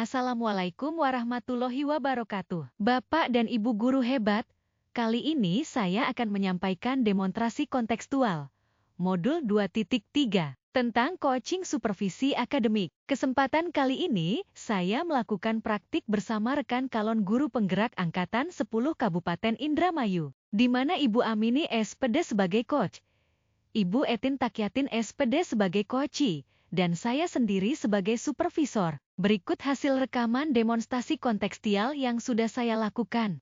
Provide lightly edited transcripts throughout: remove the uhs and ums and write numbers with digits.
Assalamualaikum warahmatullahi wabarakatuh. Bapak dan Ibu guru hebat, kali ini saya akan menyampaikan demonstrasi kontekstual, modul 2.3, tentang coaching supervisi akademik. Kesempatan kali ini, saya melakukan praktik bersama rekan calon guru penggerak Angkatan 10 Kabupaten Indramayu, di mana Ibu Amini SPD sebagai coach, Ibu Etin Takyatin SPD sebagai coachee, dan saya sendiri sebagai supervisor. Berikut hasil rekaman demonstrasi kontekstual yang sudah saya lakukan.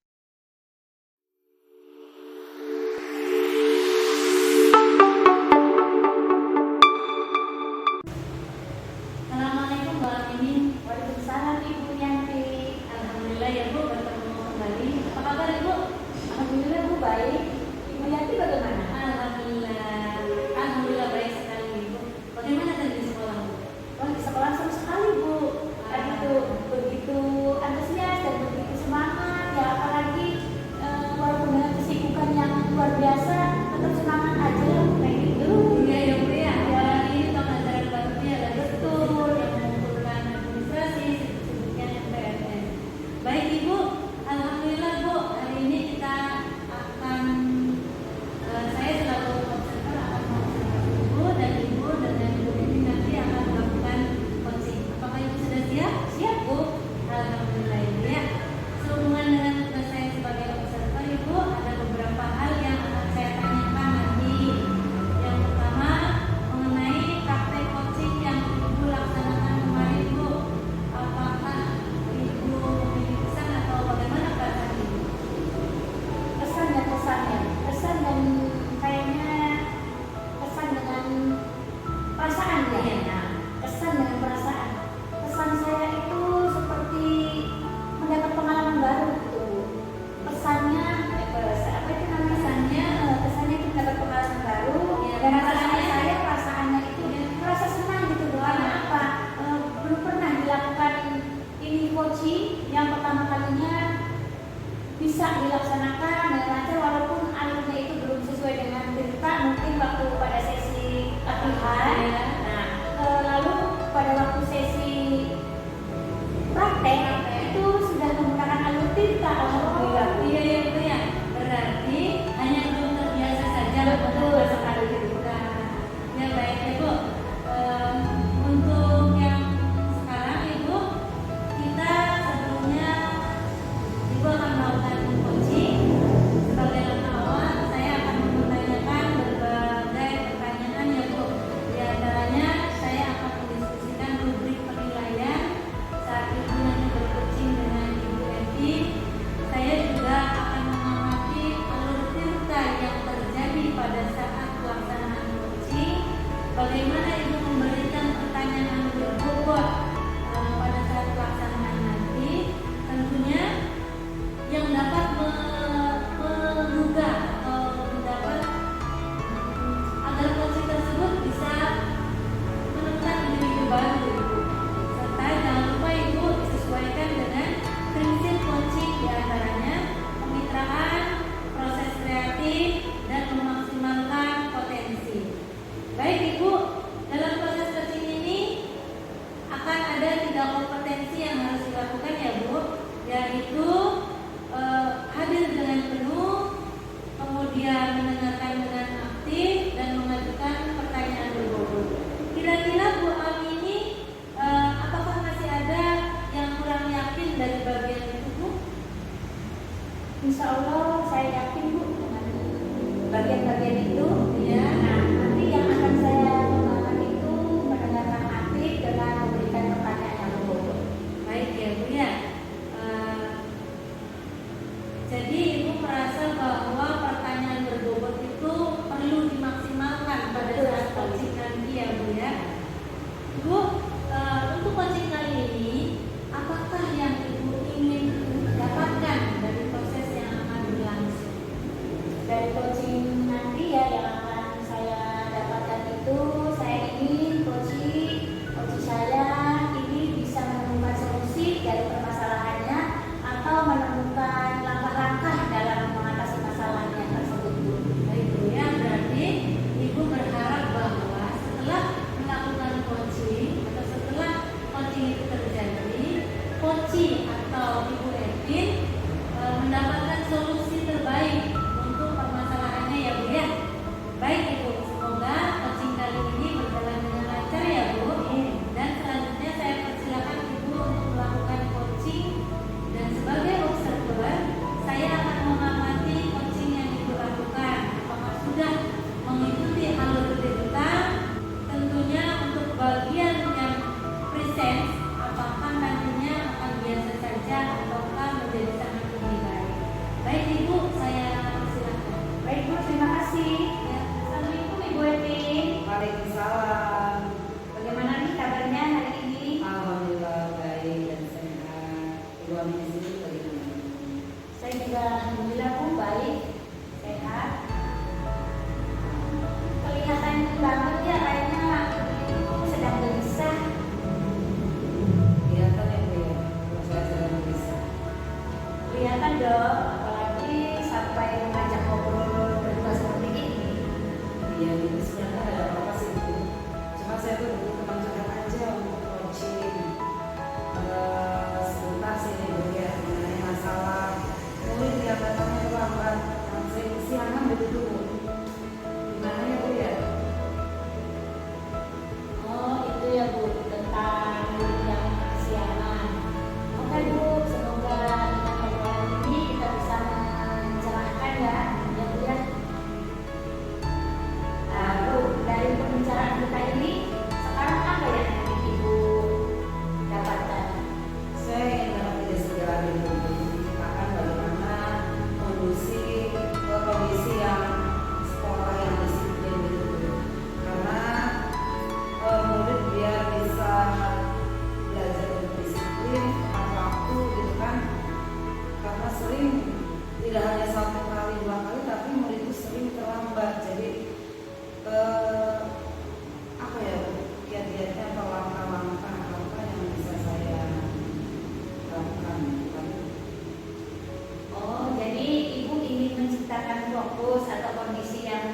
Assalamualaikum Bu Amini. Waalaikumsalam Ibu Yanti. Alhamdulillah ya Bu, bertemu kembali. Apa kabar Ibu? Alhamdulillah Bu, baik. Ibu Yanti bagaimana? Alhamdulillah baik sekali Ibu. Bagaimana tadi di sekolah Bu? Wah, di sekolah seru sekali Bu. Tadi tuh begitu antusias dan begitu semangat ya, apalagi walaupun dengan kesibukan yang luar biasa tetap semangat aja kayak gitu. Iya ya Bu ya. Hari ini pembelajaran barunya ada Betul. yang mengumpulkan administrasi sibuk-sibuknya MPLS. Baik Ibu, alhamdulillah Bu. Hari ini kita akan saya selaku observer akan mengobservasi Ibu dan Ibu dengan Ibu ini nanti akan melakukan coaching. Apakah Ibu sudah siap? Siap Bu. Alhamdulillah Ibu ya. Sehubungan dengan tugas saya sebagai observer Ibu, ada beberapa hal yang akan saya tanyakan nanti. Yang pertama mengenai praktek coaching yang Ibu laksanakan kemarin Ibu. Apakah Ibu memiliki kesan atau bagaimana perasaan Ibu? Kesan dan kayaknya kesan dengan perasaan ya. Iya. Kesan dengan perasaan. Kesan saya itu seperti mendapat pengalaman baru gitu Bu. Kesannya apa itu namanya? Kesannya itu mendapat pengalaman baru. Ya, Dan perasaannya? perasaannya itu merasa senang gitu Bu. Karena apa? Belum pernah dilakukan ini coaching, yang pertama kalinya bisa dilaksanakan dengan lancar walaupun alurnya itu belum sesuai dengan cerita mungkin waktu pada sesi latihan. Ya. Nah, lalu pada waktu sesi praktek itu sudah menggunakan alur tinta. Alhamdulillah. Iya ya Bu ya. Berarti hanya belum terbiasa saja. Betul sekali Bu. Ya baik Ibu. Untuk yang sekarang Ibu, kita sebelumnya Ibu akan melakukan coaching. Sebagai langkah awal, saya akan menanyakan berbagai pertanyaan ya Bu. Di antaranya saya akan mendiskusikan rubrik penilaian saat Ibu nanti bercoaching dengan Ibu Eti. Saya juga akan mengamati alur cerita yang terjadi pada saat pelaksanaan coaching. Bagaimana Ibu memberikan pertanyaan berbobot pada saat pelaksanaan nanti. Tentunya yang dapat menggugah atau mendapat agar coaching tersebut bisa menemukan individu baru Ibu. Serta jangan lupa Ibu disesuaikan dengan prinsip coaching, diantaranya kemitraan, proses kreatif, dan memaksimalkan potensi. Baik Ibu, dalam proses coaching ini akan ada 3 kompetensi yang harus dilakukan ya Bu, yaitu hadir dengan penuh, kemudian mendengarkan dengan aktif, dan mengajukan pertanyaan berbobot. Kira-kira Bu Amini, apakah masih ada yang kurang yakin dari bagian itu Bu? Insya Allah saya yakin Bu dengan bagian-bagian itu. Ya. Nah, nanti yang akan saya kembangkan itu mendengarkan aktif dengan memberikan pertanyaan yang berbobot. Baik ya Bu ya. Jadi Ibu merasa bahwa pertanyaan berbobot itu perlu dimaksimalkan pada saat coaching nanti ya Bu ya. Bu, untuk coaching kali ini, apakah yang Ibu ingin dapatkan dari proses yang akan berlangsung? Dari coaching nanti ya yang akan saya dapatkan itu, saya ingin coach saya ini bisa menemukan solusi dari permasalahannya atau menemukan langkah-langkah dalam mengatasi masalahnya tersebut Bu. Baik Bu ya, berarti Ibu berharap bahwa setelah melakukan coaching atau setelah coaching itu terjadi, Koci atau Ibu Ervin mendapatkan solusi terbaik untuk permasalahannya ya Bu ya. Baik Ibu, semoga coaching kali ini berjalan dengan lancar ya Bu. Dan selanjutnya saya persilakan Ibu untuk melakukan coaching, dan sebagai observer saya akan mengamati coaching yang Ibu lakukan. Apakah sudah mengikuti alur cerita? Tentunya untuk bagian yang present, apakah nantinya akan biasa saja ataukah menjadi sangat lebih baik. Baik Ibu, saya persilakan. Baik Bu, terima kasih. Ya. Assalamualaikum Ibu Ervin. Waalaikumsalam. Bagaimana nih kabarnya hari ini? Alhamdulillah baik dan sehat. Ibu Amin di sini bagaimana? Saya juga alhamdulillah Bu baik, sehat. Kelihatan banget ya kayaknya Ibu sedang gelisah. Kelihatan ya Bu ya, kalau saya sedang bisa. Kelihatan dong, apalagi sampai mengajak ngobrol berdua seperti ini. Iya, itu sebenarnya ada apa sih Bu? Cuma saya tuh butuh teman curhat aja untuk coaching. Sebentar sih nih Bu ya, mengenai masalah murid yang datangnya terlambat, yang sering kesiangan begitu Bu. Gimana ya Bu ya? Oh itu ya Bu, tentang murid yang kesiangan. Oke Bu, semoga dengan obrolan ini kita bisa mencerahkan ya Bu ya. Nah Bu, dari pembicaraan kita ini sekarang apa yang ingin Ibu dapatkan? Saya ingin dapat ide segera gitu, menceritakan bagaimana kondisi yang sekolah yang disiplin gitu, karena murid biar bisa belajar berdisiplin tepat waktu gitu kan, karena sering tidak hanya satu kali dua kali tapi murid itu sering terlambat. Jadi apa ya Bu, kiat-kiatnya atau langkah-langkah apa yang bisa saya lakukan? Oh jadi Ibu ingin menciptakan fokus atau kondisi yang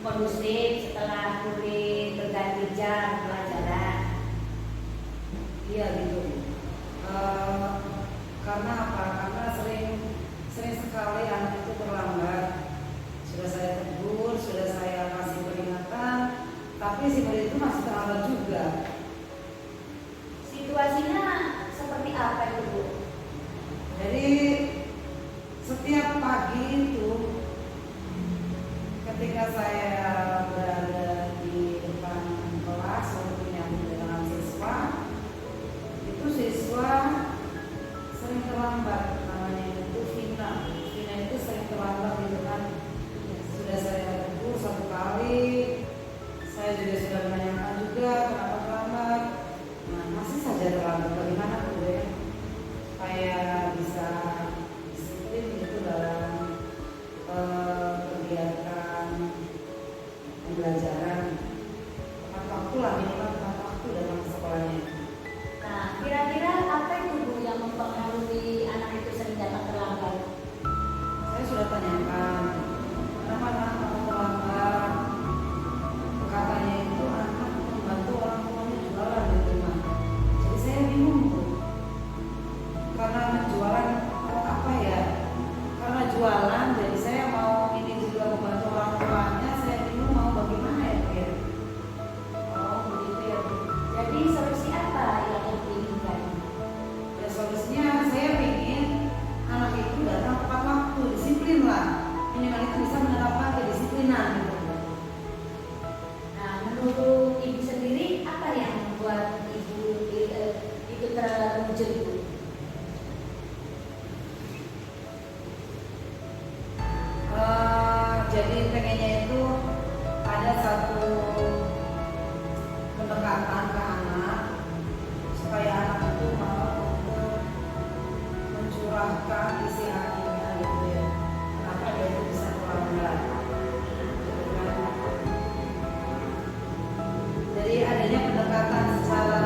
kondusif setelah murid berganti jam pelajaran. Iya gitu. Karena apa? Karena sering sekali anak itu terlambat. Sudah saya tegur, sudah saya kasih peringatan, tapi si murid itu masih terlambat juga. Situasinya seperti apa itu Bu? Jadi setiap pagi itu ketika saya berada di depan kelas untuk menyambut dengan siswa, itu siswa sering terlambat. Namanya itu Vina itu sering terlambat gitu kan. Sudah saya tegur satu kali, saya juga sudah menanyakan juga kenapa terlambat. Nah masih saja terlambat. Bagaimana Bu ya supaya bisa disiplin itu dalam kegiatan pembelajaran tepat waktu lah, minimal tepat waktu dalam sekolahnya. Nah kira-kira apa itu Bu yang mempengaruhi anak itu sering datang terlambat? Saya sudah tanyakan kenapa anak kamu terlambat. Katanya itu anak membantu orang tuanya jualan di rumah. Jadi saya bingung Bu, karena jualan apa ya? Karena jualan, jadi saya mau ini juga membantu orang tuanya. Saya bingung mau bagaimana ya Bu ya? Oh begitu ya Bu. Jadi solusi apa yang Ibu inginkan? Ya solusinya saya ingin anak itu datang tepat waktu, disiplin lah. Minimal itu bisa menerapkan kedisiplinan gitu. Nah menurut Ibu sendiri apa yang membuat Ibu itu terwujud Bu? Jadi pengennya itu ada satu pendekatan ke anak supaya anak itu mau untuk mencurahkan isi hatinya gitu ya. Kenapa dia itu bisa terlambat? Gitu kan. Jadi adanya pendekatan secara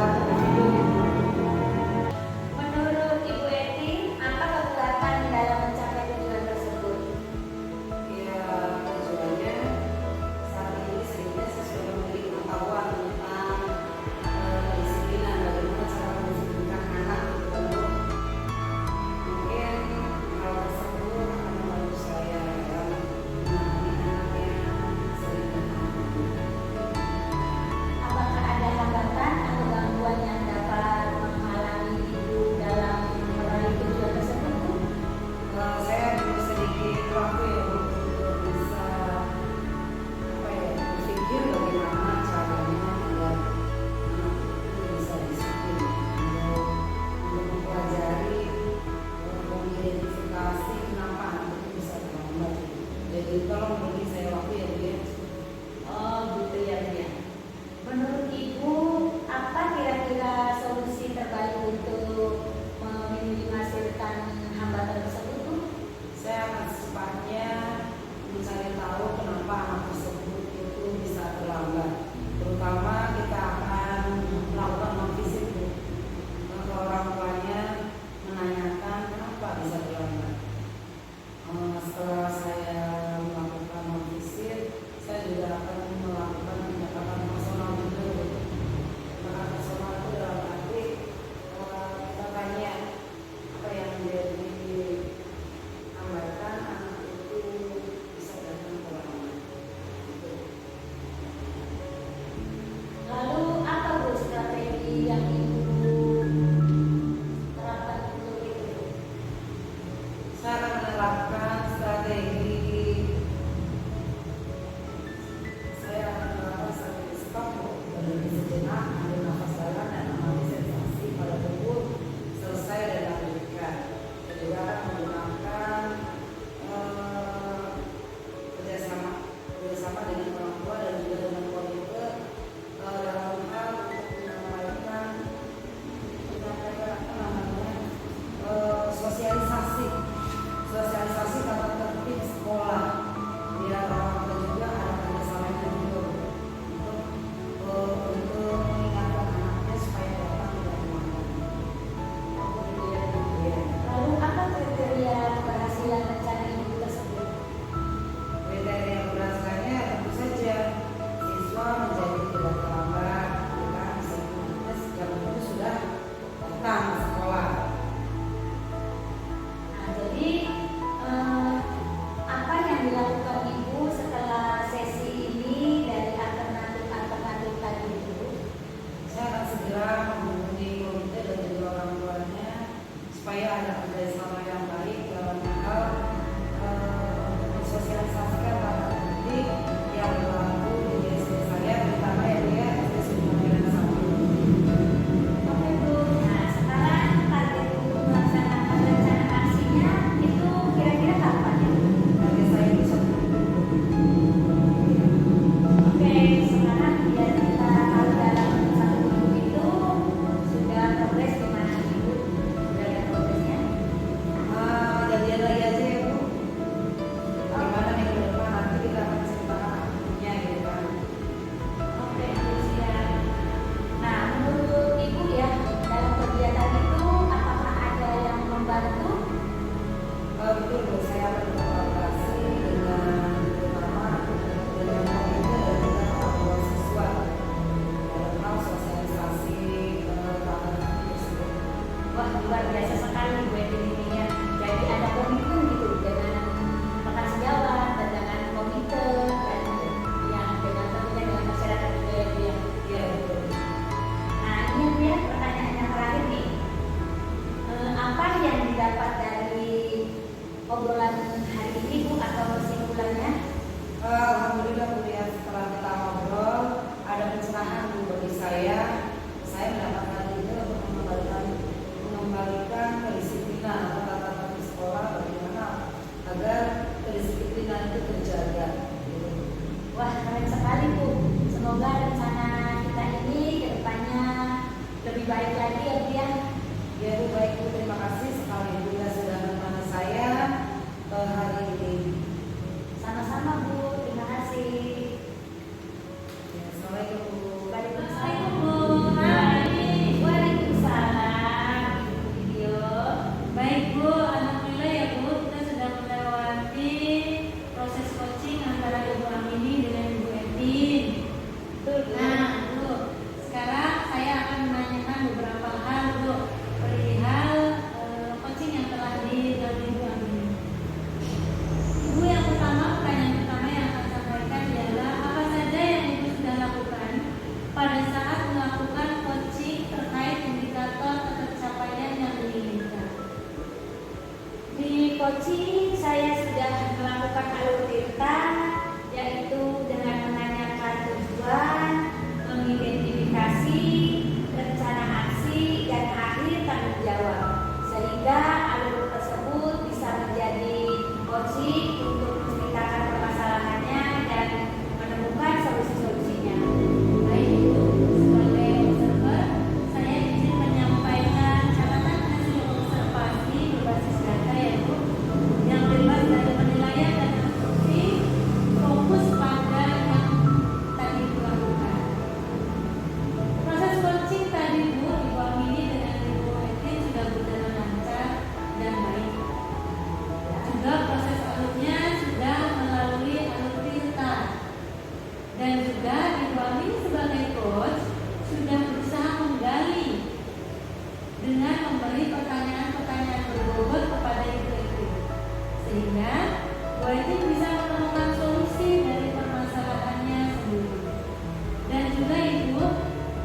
ada menjadi selama yang baik dalam hal mensosialisasikan tata tertib yang berlaku di SD saya, terutama ya dia SD Sudirman 1. Oke Bu, nah sekarang target untuk melaksanakan rencana aksinya itu kira-kira kapan ya? Target saya itu 1 Oke, sekarang biar kita tahu dalam 1 minggu itu sudah progres gimana Ibu? Sudah ada progresnya? Jadian lagi aja ya Bu. Gimana minggu depan nanti kita akan ceritakan akunya gitu kan. Oke, Bu, siap. Nah, menurut Ibu ya, dalam kegiatan itu apakah ada yang membantu? Betul Bu, saya akan berkolaborasi dengan terutama dengan komite dan juga orang tua siswa dalam hal sosialisasi tata tertib tersebut. Wah, luar biasa sekali Bu Edin ini ya. Jadi ada komitmen gitu dengan rekan sejawat dan dengan komite dan yang dengan tentunya dengan masyarakat juga ya Bu ya. Iya betul. Nah, ini Bu ya pertanyaan yang terakhir nih. Apa yang didapat dari obrolan hari ini Bu atau kesimpulannya? Alhamdulillah Bu ya, setelah kita ngobrol ada pencerahan Bu bagi saya mendapatkan ide untuk mengembalikan kedisiplinan atau tata tertib sekolah bagaimana agar kedisiplinan itu terjaga. Gitu. Wah, keren sekali Bu. Semoga rencana kita ini ke depannya lebih baik lagi ya Bu ya. Ya Bu, baik Bu, terima kasih sekali Bu ya sudah menemani saya hari ini. Sama-sama Bu, terima kasih. Ya, Assalamualaikum Bu. Waalaikumsalam. Assalamualaikum Bu. Hai. Waalaikumsalam Ibu Video. Baik Bu, alhamdulillah ya Bu, kita sudah melewati proses coaching antara Ibu Amini dengan Ibu Edin. Betul Bu. Nah Bu, sekarang saya akan menanyakan beberapa hal Bu perihal coaching yang telah dilakukan Ibu Amini. Ibu, yang pertama, pertanyaan pertama yang akan saya sampaikan adalah apa saja yang Ibu sudah lakukan pada saat melakukan coaching terkait indikator tercapaian yang diinginkan. Di coaching saya sudah melakukan alur cerita, yaitu dengan menanyakan tujuan, mengidentifikasi rencana aksi dan akhir tanggung jawab, sehingga alur tersebut bisa menjadi coaching untuk menceritakan permasalahannya dan menemukan solusi-solusinya. Baik Ibu, sebagai observer, saya izin menyampaikan catatan hasil observasi berbasis data ya Bu, yang bebas dari penilaian dan asumsi, fokus pada yang tadi Ibu lakukan. Proses coaching tadi Bu, Ibu Amini dengan Ibu Edin sudah berjalan lancar dan baik. Juga proses alurnya sudah melalui alur cerita. Dan juga Ibu Amini sebagai coach sudah berusaha menggali dengan memberi pertanyaan-pertanyaan berbobot kepada Ibu Edin, sehingga Bu Edin bisa menemukan solusi dari permasalahannya sendiri. Dan juga Ibu,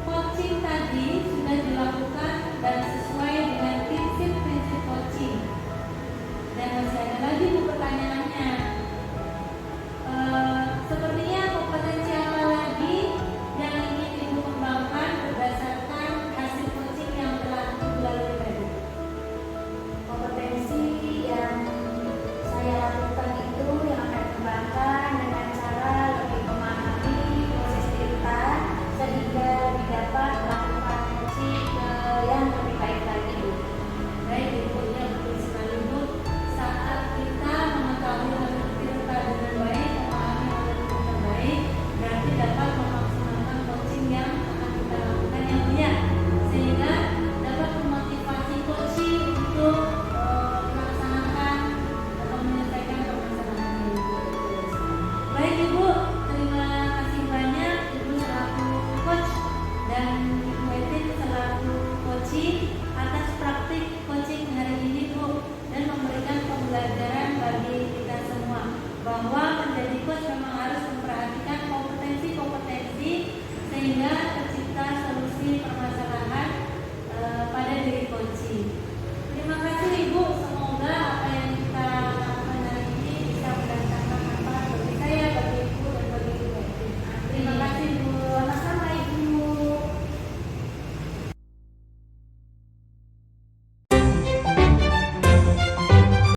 coaching tadi sudah dilakukan dan sesuai dengan prinsip-prinsip coaching. Dan masih ada lagi Bu pertanyaannya. Sepertinya kompetensi apa lagi yang ingin Ibu kembangkan berdasarkan hasil coaching yang telah Ibu lalui tadi? Kompetensi yang saya lakukan itu yang akan dikembangkan dengan cara lebih memahami proses cerita sehingga lebih dapat melakukan coaching yang lebih baik lagi Bu. Baik Ibu, ya betul sekali Bu. Saat kita mengetahui alur cerita dengan baik, memahami alur cerita baik, berarti dapat memaksimalkan coaching yang akan kita lakukan yang banyak, sehingga dapat memotivasi coaching untuk melaksanakan atau menyelesaikan permasalahan Ibu. Baik Ibu, terima kasih banyak Ibu selaku coach dan Ibu Edin selaku coaching atas praktik coaching hari ini Bu, dan memberikan pembelajaran